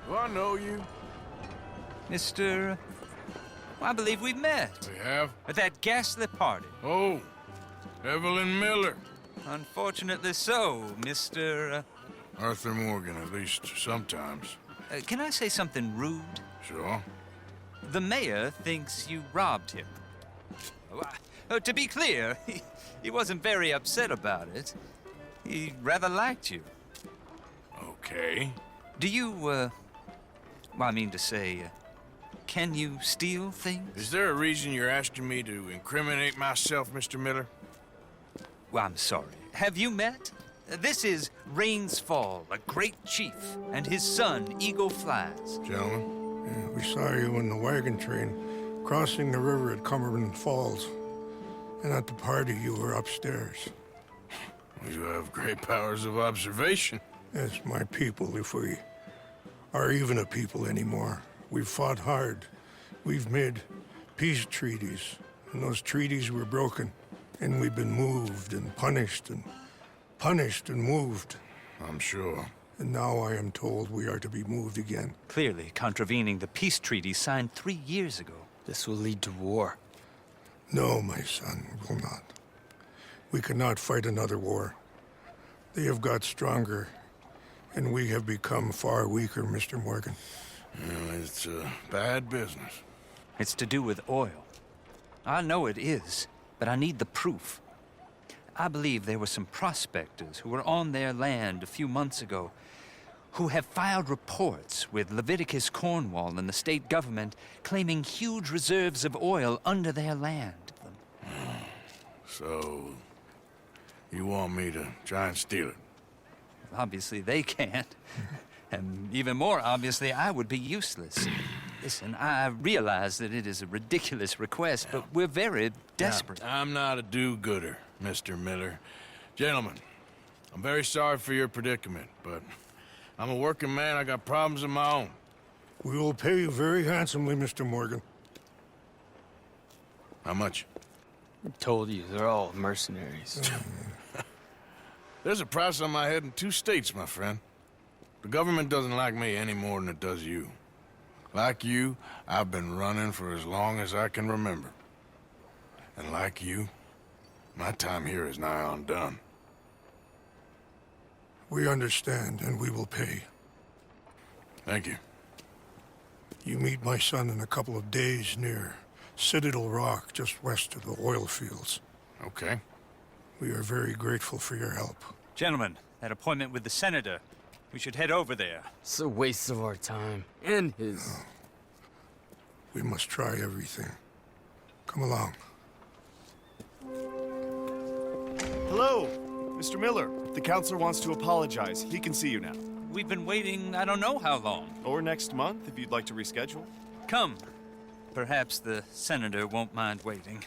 Do I know you? Mr. I believe we've met. We have? At that ghastly party. Oh, Evelyn Miller. Unfortunately so, Mr. Arthur Morgan, at least sometimes. Can I say something rude? Sure. The mayor thinks you robbed him. To be clear, he wasn't very upset about it. He rather liked you. Okay. Do you, well, I mean to say, can you steal things? Is there a reason you're asking me to incriminate myself, Mr. Miller? Well, I'm sorry. Have you met? This is Rains Fall, a great chief, and his son, Eagle Flies. Gentlemen? Yeah, we saw you in the wagon train crossing the river at Cumberland Falls. And at the party, you were upstairs. You have great powers of observation. Yes, my people, if we are even a people anymore. We've fought hard. We've made peace treaties, and those treaties were broken. And we've been moved and punished and moved. I'm sure. And now I am told we are to be moved again. Clearly contravening the peace treaty signed 3 years ago. This will lead to war. No, my son, it will not. We cannot fight another war. They have got stronger, and we have become far weaker, Mr. Morgan. Well, it's a bad business. It's to do with oil. I know it is, but I need the proof. I believe there were some prospectors who were on their land a few months ago who have filed reports with Leviticus Cornwall and the state government claiming huge reserves of oil under their land. So, you want me to try and steal it? Obviously they can't. And even more obviously, I would be useless. Listen, I realize that it is a ridiculous request, but we're very desperate. Now, I'm not a do-gooder, Mr. Miller. Gentlemen, I'm very sorry for your predicament, but I'm a working man. I got problems of my own. We will pay you very handsomely, Mr. Morgan. How much? I told you, they're all mercenaries. There's a price on my head in 2 states, my friend. The government doesn't like me any more than it does you. Like you, I've been running for as long as I can remember. And like you, my time here is nigh on done. We understand, and we will pay. Thank you. You meet my son in a couple of days near Citadel Rock, just west of the oil fields. Okay. We are very grateful for your help. Gentlemen, that appointment with the senator. We should head over there. It's a waste of our time. And his. We must try everything. Come along. Hello, Mr. Miller. The counselor wants to apologize. He can see you now. We've been waiting I don't know how long. Or next month, if you'd like to reschedule. Come. Perhaps the senator won't mind waiting.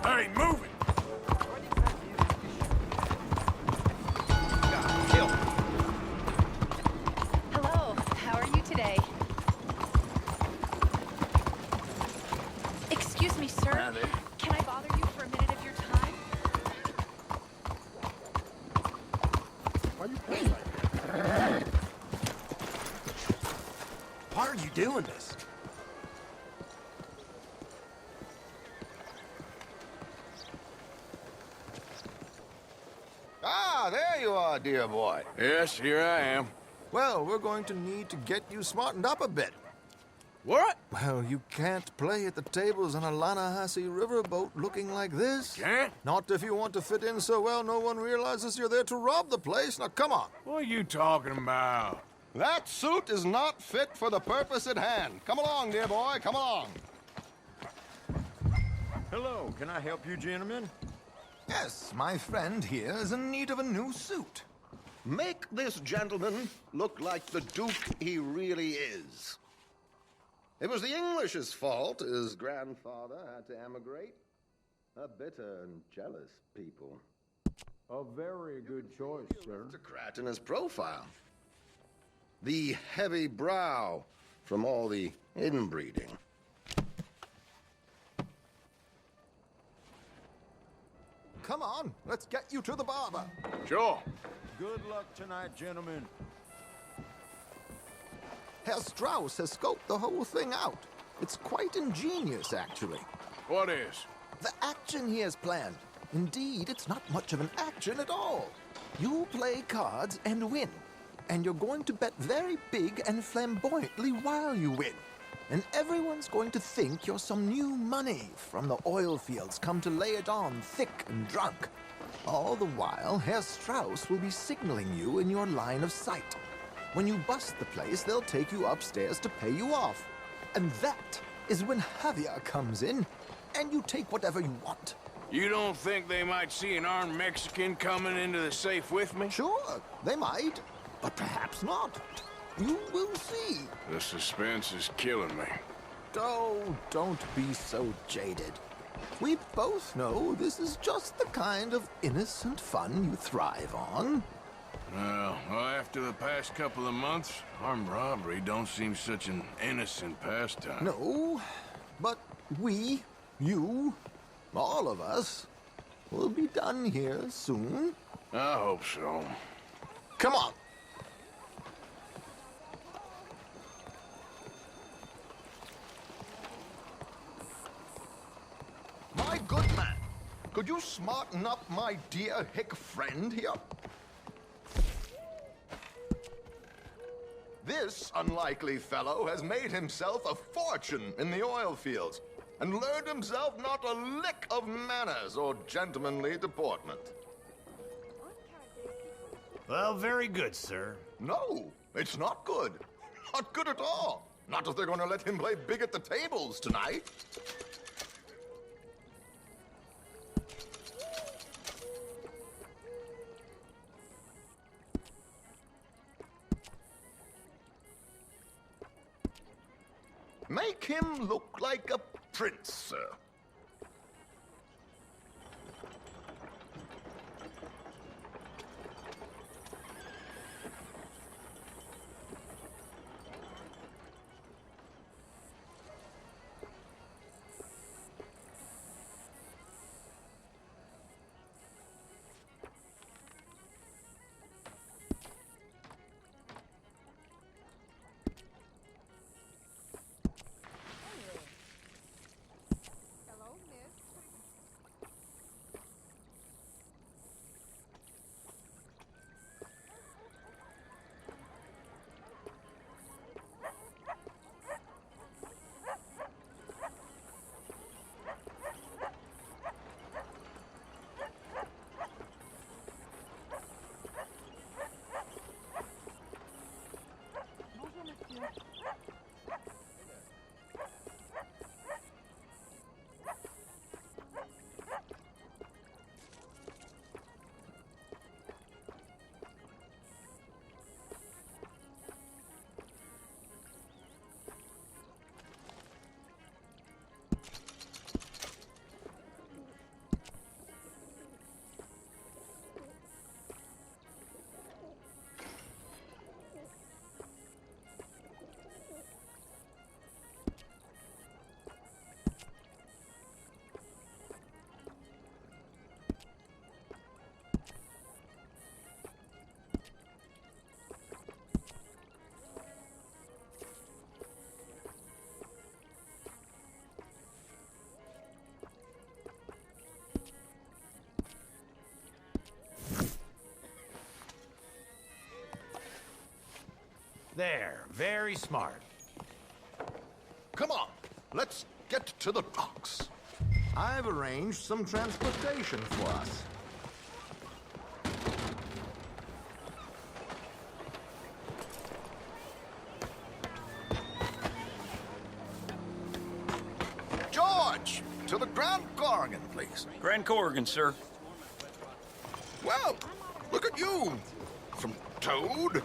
Hey, move it! Hello, how are you today? Excuse me, sir. Hi there. Can I bother you for a minute Why are you doing this? Ah, there you are, dear boy. Yes, here I am. Well, we're going to need to get you smartened up a bit. What? Well, you can't play at the tables on a Lannahechee riverboat looking like this. Can't? Not if you want to fit in so well no one realizes you're there to rob the place. Now, come on. What are you talking about? That suit is not fit for the purpose at hand. Come along, dear boy, come along. Hello, can I help you, gentlemen? Yes, my friend here is in need of a new suit. Make this gentleman look like the Duke he really is. It was the English's fault his grandfather had to emigrate. A bitter and jealous people. A very good choice, sir. Aristocrat in his profile. The heavy brow from all the inbreeding. Come on, let's get you to the barber. Sure. Good luck tonight, gentlemen. Herr Strauss has scoped the whole thing out. It's quite ingenious, actually. What is? The action he has planned. Indeed, it's not much of an action at all. You play cards and win. And you're going to bet very big and flamboyantly while you win. And everyone's going to think you're some new money from the oil fields come to lay it on thick and drunk. All the while, Herr Strauss will be signaling you in your line of sight. When you bust the place, they'll take you upstairs to pay you off. And that is when Javier comes in, and you take whatever you want. You don't think they might see an armed Mexican coming into the safe with me? Sure, they might, but perhaps not. You will see. The suspense is killing me. Oh, don't be so jaded. We both know this is just the kind of innocent fun you thrive on. Well, after the past couple of months, armed robbery don't seem such an innocent pastime. No, but we, you, all of us, will be done here soon. I hope so. Come on. My good man, could you smarten up my dear hick friend here? This unlikely fellow has made himself a fortune in the oil fields and learned himself not a lick of manners or gentlemanly deportment. Well, very good, sir. No, it's not good. Not good at all. Not if they're going to let him play big at the tables tonight. Make him look like a prince, sir. There, very smart. Come on, let's get to the docks. I've arranged some transportation for us. George, to the Grand Corrigan, please. Grand Corrigan, sir. Well, look at you. From Toad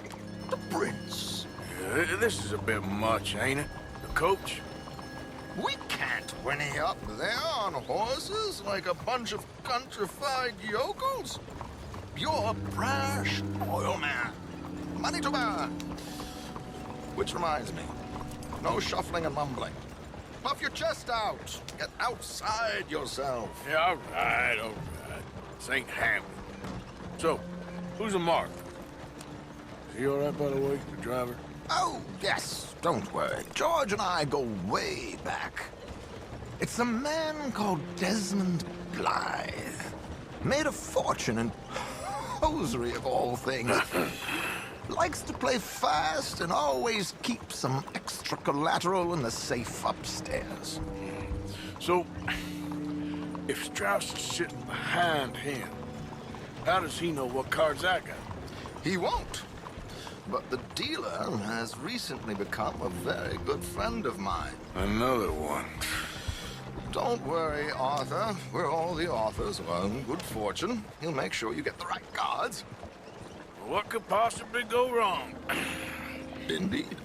to Prince. This is a bit much, ain't it? The coach? We can't whinny up there on horses like a bunch of countrified yokels. You're a brash oil man. Money to burn. Which reminds me, no shuffling and mumbling. Puff your chest out. Get outside yourself. Yeah, all right. This ain't Hamlet. So, who's the mark? Is he all right, by the way, the driver? Oh, yes, don't worry. George and I go way back. It's a man called Desmond Blythe. Made a fortune in hosiery of all things. Likes to play fast and always keeps some extra collateral in the safe upstairs. So, if Strauss is sitting behind him, how does he know what cards I got? He won't. But the dealer has recently become a very good friend of mine. Another one. Don't worry, Arthur. We're all the authors of good fortune. He'll make sure you get the right cards. What could possibly go wrong? Indeed.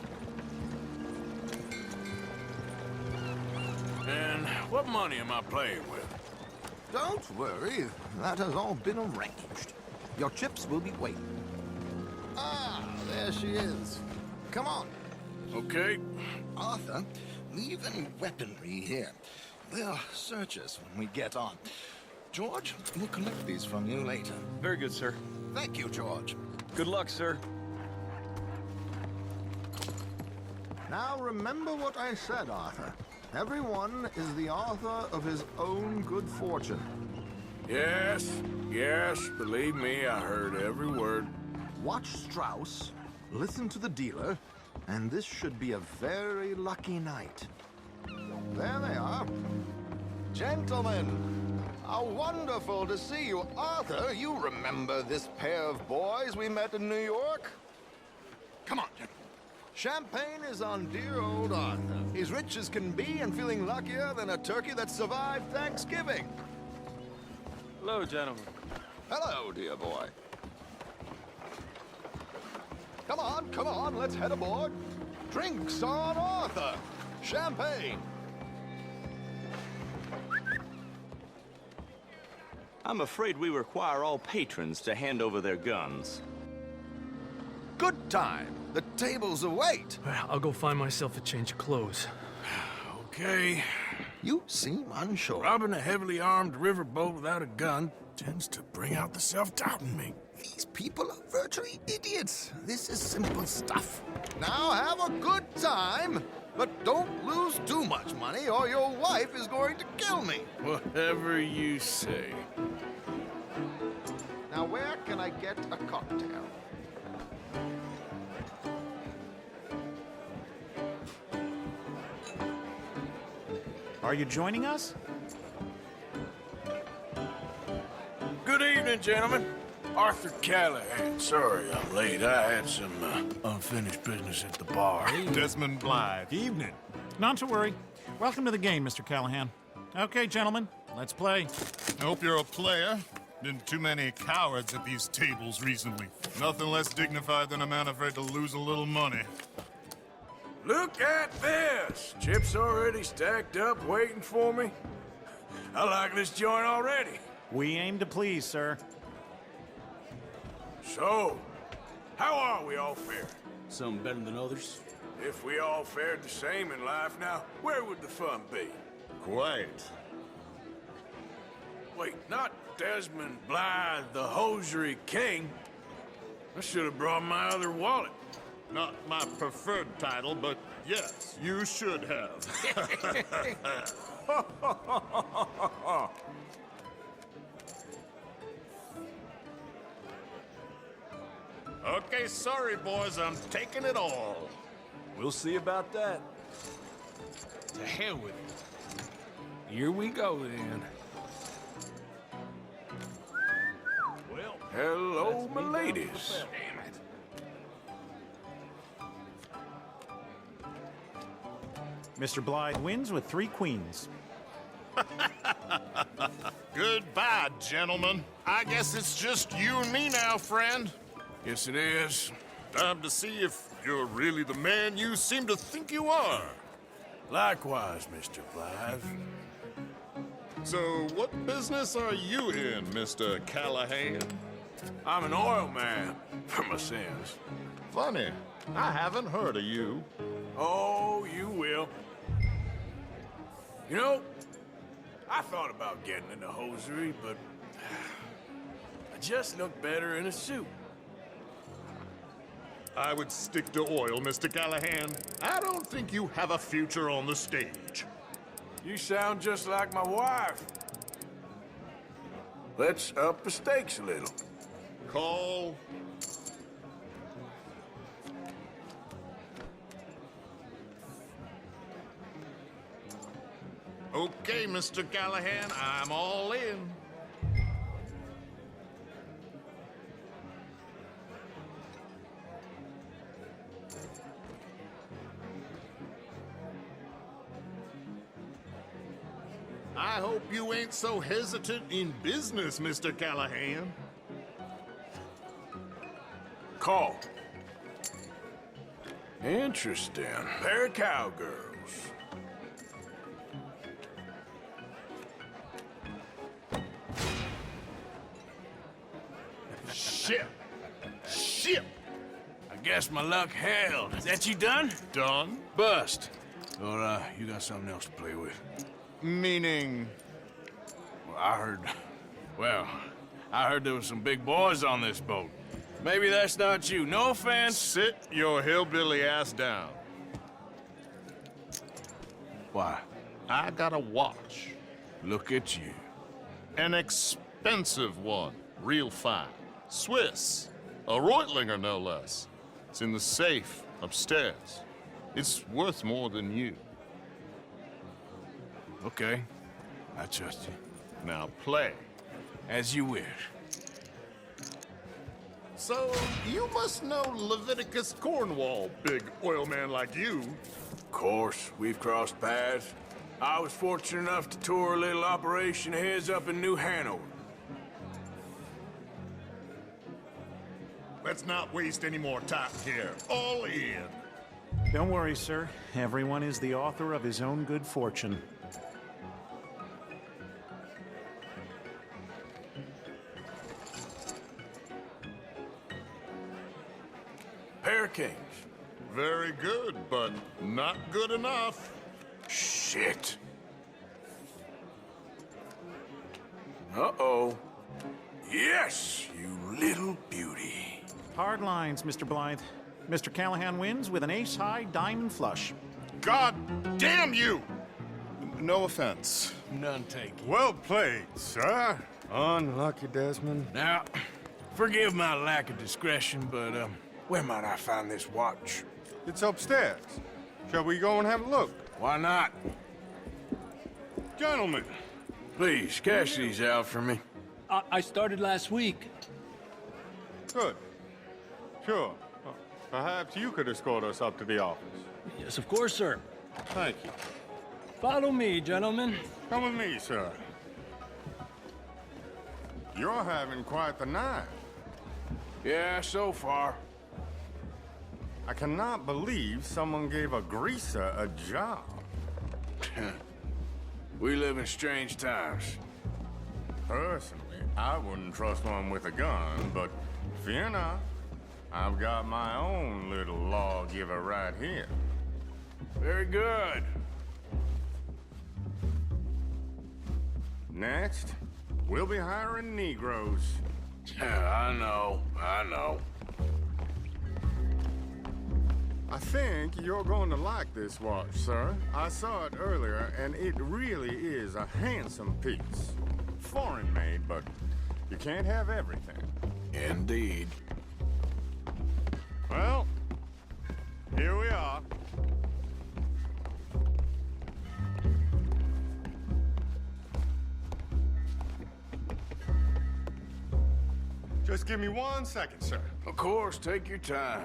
And what money am I playing with? Don't worry. That has all been arranged. Your chips will be waiting. Ah, there she is. Come on. Okay. Arthur, leave any weaponry here. They'll search us when we get on. George, we'll collect these from you later. Very good, sir. Thank you, George. Good luck, sir. Now remember what I said, Arthur. Everyone is the author of his own good fortune. Yes, believe me, I heard every word. Watch Strauss, listen to the dealer, and this should be a very lucky night. There they are. Gentlemen, how wonderful to see you. Arthur, you remember this pair of boys we met in New York? Come on, gentlemen. Champagne is on dear old Arthur. He's rich as can be and feeling luckier than a turkey that survived Thanksgiving. Hello, gentlemen. Hello, dear boy. Come on, let's head aboard. Drinks on Arthur. Champagne. I'm afraid we require all patrons to hand over their guns. Good time. The tables await. I'll go find myself a change of clothes. Okay. You seem unsure. Robbing a heavily armed riverboat without a gun tends to bring out the self-doubt in me. These people are virtually idiots. This is simple stuff. Now have a good time, but don't lose too much money or your wife is going to kill me. Whatever you say. Now where can I get a cocktail? Are you joining us? Good evening, gentlemen. Arthur Callahan. Sorry I'm late. I had some unfinished business at the bar. Desmond Blythe. Evening. Not to worry. Welcome to the game, Mr. Callahan. Okay, gentlemen, let's play. I hope you're a player. Been too many cowards at these tables recently. Nothing less dignified than a man afraid to lose a little money. Look at this! Chips already stacked up, waiting for me. I like this joint already. We aim to please, sir. So, how are we all faring? Some better than others. If we all fared the same in life now, where would the fun be? Quite. Wait, not Desmond Blythe, the hosiery king. I should have brought my other wallet. Not my preferred title, but yes, you should have. Okay, sorry, boys. I'm taking it all. We'll see about that. To hell with it. Here we go, then. Well, Hello, my ladies. Mr. Blythe wins with 3 queens. Goodbye, gentlemen. I guess it's just you and me now, friend. Yes, it is. Time to see if you're really the man you seem to think you are. Likewise, Mr. Blythe. So, what business are you in, Mr. Callahan? I'm an oil man, for my sins. Funny, I haven't heard of you. Oh, you will. You know, I thought about getting into hosiery, but I just look better in a suit. I would stick to oil, Mr. Callahan. I don't think you have a future on the stage. You sound just like my wife. Let's up the stakes a little. Call. Okay, Mr. Callahan, I'm all in. I hope you ain't so hesitant in business, Mr. Callahan. Call. Interesting. Pair of cowgirls. Shit! Shit! I guess my luck held. Is that you done? Done? Bust. Or, you got something else to play with? Meaning? Well, I heard there was some big boys on this boat. Maybe that's not you. No offense. Sit your hillbilly ass down. Why? I got a watch. Look at you. An expensive one. Real fine. Swiss. A Reutlinger, no less. It's in the safe upstairs. It's worth more than you. Okay. I trust you. Now play. As you wish. So, you must know Leviticus Cornwall, big oil man like you. Of course, we've crossed paths. I was fortunate enough to tour a little operation of his up in New Hanover. Let's not waste any more time here. All in. Don't worry, sir. Everyone is the author of his own good fortune. Pair of kings. Very good, but not good enough. Shit. Uh-oh. Yes, you little beauty. Hard lines, Mr. Blythe. Mr. Callahan wins with an ace-high diamond flush. God damn you! No offense. None taken. Well played, sir. Unlucky, Desmond. Now, forgive my lack of discretion, but, where might I find this watch? It's upstairs. Shall we go and have a look? Why not? Gentlemen, Please, cash these out for me. I started last week. Good. Sure. Perhaps you could escort us up to the office. Yes, of course, sir. Thank you. Follow me, gentlemen. Come with me, sir. You're having quite the night. Yeah, so far. I cannot believe someone gave a greaser a job. We live in strange times. Personally, I wouldn't trust one with a gun, but fear not. I've got my own little lawgiver right here. Very good. Next, we'll be hiring Negroes. I know. I think you're going to like this watch, sir. I saw it earlier, and it really is a handsome piece. Foreign made, but you can't have everything. Indeed. Well, here we are. Just give me 1 second, sir. Of course, take your time.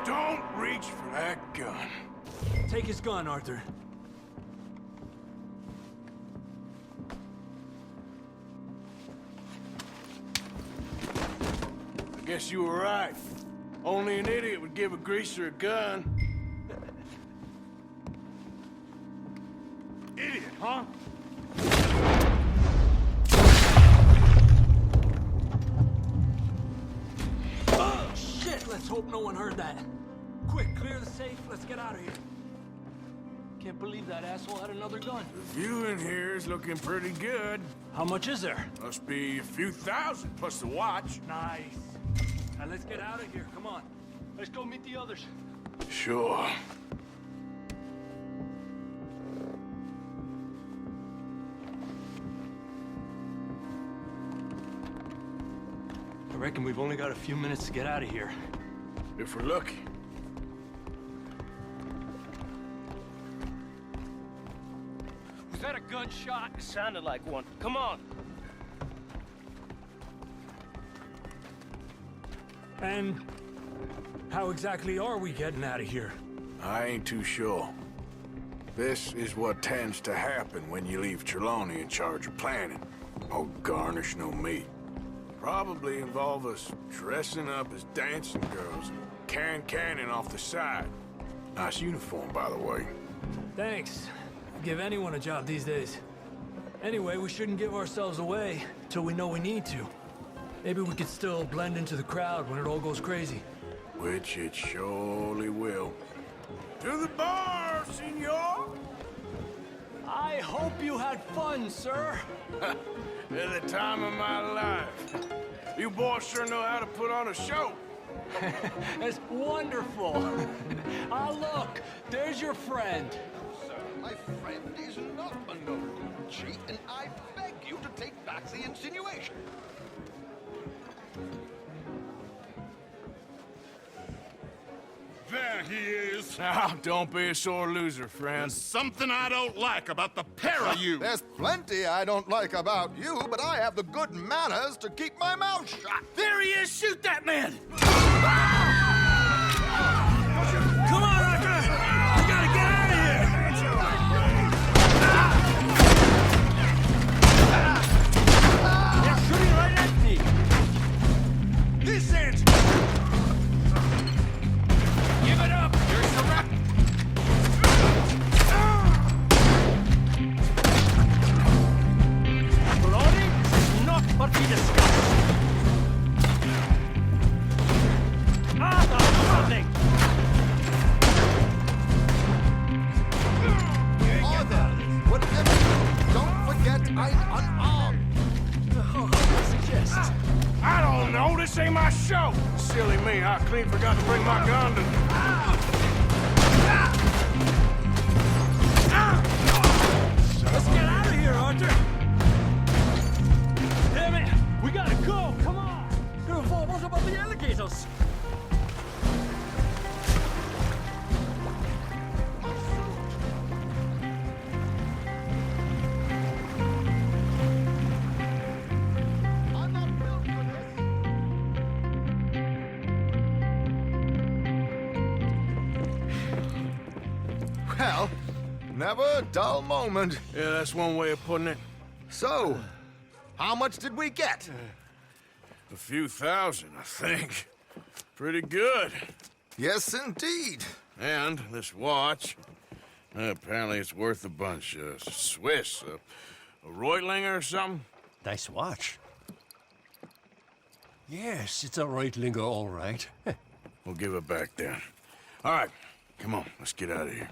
Don't reach for that gun. Take his gun, Arthur. I guess you were right. Only an idiot would give a greaser a gun. Idiot, huh? Oh, shit! Let's hope no one heard that. Quick, clear the safe. Let's get out of here. Can't believe that asshole had another gun. The view in here is looking pretty good. How much is there? Must be a few thousand plus the watch. Nice. Now let's get out of here. Come on. Let's go meet the others. Sure. I reckon we've only got a few minutes to get out of here. If we're lucky. Was that a gunshot? It sounded like one. Come on. And how exactly are we getting out of here? I ain't too sure. This is what tends to happen when you leave Trelawney in charge of planning. No garnish, no meat. Probably involve us dressing up as dancing girls and carrying cannon off the side. Nice uniform, by the way. Thanks. Give anyone a job these days. Anyway, we shouldn't give ourselves away till we know we need to. Maybe we could still blend into the crowd when it all goes crazy. Which it surely will. To the bar, senor! I hope you had fun, sir. At the time of my life. You boys sure know how to put on a show. That's wonderful. Ah, look, there's your friend. Sir, my friend is not a noble cheat, and I beg you to take back the insinuation. There he is. Now, don't be a sore loser, friend. There's something I don't like about the pair of you. There's plenty I don't like about you, but I have the good manners to keep my mouth shut. There he is! Shoot that man! Come on, Arthur! We gotta get out of here! They're shooting right at me! This ends! Give it up! You're surrounded! Trelawney is not what we discussed! Nothing! Arthur, whatever you do, don't forget I'm unarmed. Oh, suggest. I don't know, this ain't my show. Silly me, I clean forgot to bring my gun to... Let's get out of here, Arthur! Damn it! We gotta go! Come on! Vamos about the alligators! I'm not built for this. Well, never a dull moment. Yeah, that's one way of putting it. So, how much did we get? A few thousand, I think. Pretty good. Yes, indeed. And this watch, apparently it's worth a bunch. Swiss, a Reutlinger or something? Nice watch. Yes, it's a Reutlinger, all right. We'll give it back then. All right, come on, let's get out of here.